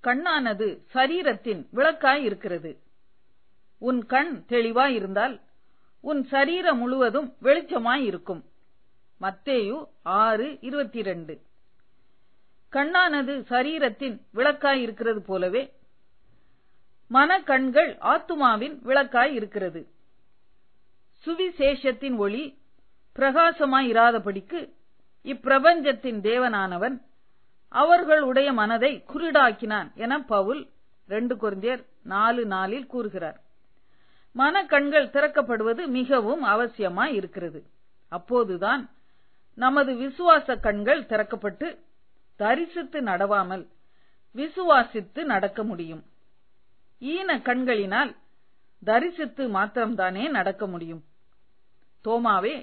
கண்ணானது சரீரத்தின் விளக்காய் இருக்கிறது. உன் கண் தெளிவாய் இருந்தால் உன் சரீரம் முழுவதும் வெளிச்சமாய் இருக்கும். மத்தேயு 6:22. கண்ணானது சரீரத்தின் விளக்காய் இருக்கிறது போலவே மனக்கண்கள் ஆத்துமாவின் விளக்காய் இருக்கிறது. சுவிசேஷத்தின் ஒளி பிரகாசமாய் இராதபடிக்கு இப்பிரபஞ்சத்தின் தேவனானவன் அவர்களுடைய மனதை குருடாக்கினான் என பவுல் 2 கொரிந்தியர் 4:4 கூறுகிறார். மனக்கண்கள் திறக்கப்படுவது மிகவும் அவசியமாய் இருக்கிறது. அப்போதுதான் நமது விசுவாச கண்கள் திறக்கப்பட்டு தரிசித்து நடவாமல் விசுவாசித்து நடக்க முடியும். ஈன கண்களினால் தரிசித்து மாத்திரம்தானே நடக்க முடியும். தோமாவே,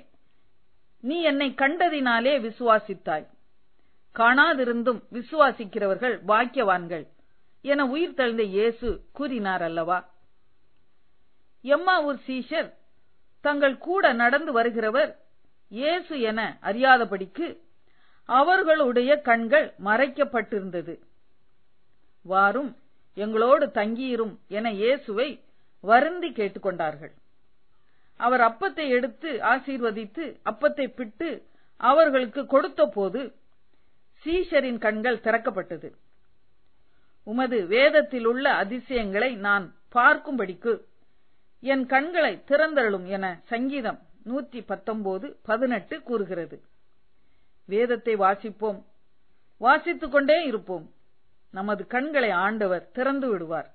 நீ என்னை கண்டதினாலே விசுவாசித்தாய், காணாதிருந்தும் விசுவாசிக்கிறவர்கள் பாக்கியவான்கள் என உயிர் தெழுந்த இயேசு கூறினார் அல்லவா? எம்மாவூர் சீஷர் தங்கள் கூட நடந்து வருகிறவர் இயேசு என அறியாதபடிக்கு அவர்களுடைய கண்கள் மறைக்கப்பட்டிருந்தது. வாரும், எங்களோடு தங்கியிரும் என இயேசுவை வருந்தி கேட்டுக்கொண்டார்கள். அவர் அப்பத்தை எடுத்து ஆசீர்வதித்து அப்பத்தை பிட்டு அவர்களுக்கு கொடுத்த போது சீஷரின் கண்கள் திறக்கப்பட்டது. உமது வேதத்தில் உள்ள அதிசயங்களை நான் பார்க்கும்படிக்கு என் கண்களை திறந்தருளும் என சங்கீதம் 119:18 கூறுகிறது. வேதத்தை வாசிப்போம், வாசித்துக் கொண்டே இருப்போம். நமது கண்களை ஆண்டவர் திறந்து விடுவார்.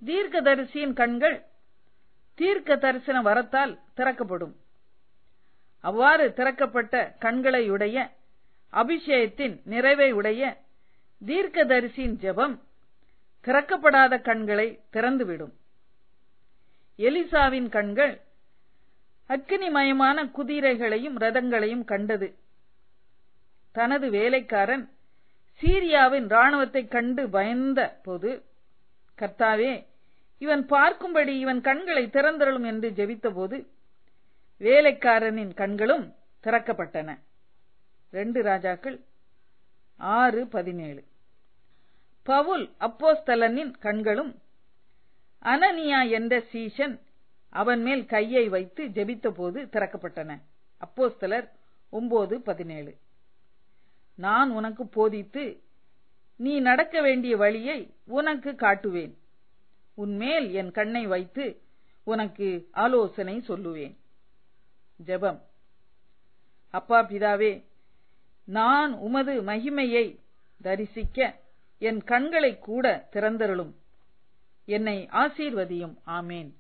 தீர்க்கதரிசியின் கண்கள் தீர்க்க தரிசன வரத்தால் திறக்கப்படும். அவ்வாறு திறக்கப்பட்ட கண்களையுடைய அபிஷேகத்தின் நிறைவை உடைய தீர்க்கதரிசியின் ஜெபம் திறக்கப்படாத கண்களை திறந்துவிடும். எலிசாவின் கண்கள் அக்கினிமயமான குதிரைகளையும் ரதங்களையும் கண்டது. தனது வேலைக்காரன் சீரியாவின் இராணுவத்தை கண்டு பயந்த போது, கர்த்தாவே, இவன் பார்க்கும்படி இவன் கண்களை திறந்தருளும் என்று ஜெபித்த போது வேலைக்காரனின் கண்களும் திறக்கப்பட்டன. 2 ராஜாக்கள் 6:17. பவுல் அப்போஸ்தலனின் கண்களும் அனனியா என்ற சீஷன் அவன் மேல் கையை வைத்து ஜெபித்த போது திறக்கப்பட்டன. அப்போஸ்தலர் 9:17. நான் உனக்கு போதித்து நீ நடக்க வேண்டிய வழியை உனக்கு காட்டுவேன். உன்மேல் என் கண்ணை வைத்து உனக்கு ஆலோசனை சொல்லுவேன். ஜெபம். அப்பா பிதாவே, நான் உமது மகிமையை தரிசிக்க என் கண்களை கூட திறந்தருளும். என்னை ஆசீர்வதியும். ஆமேன்.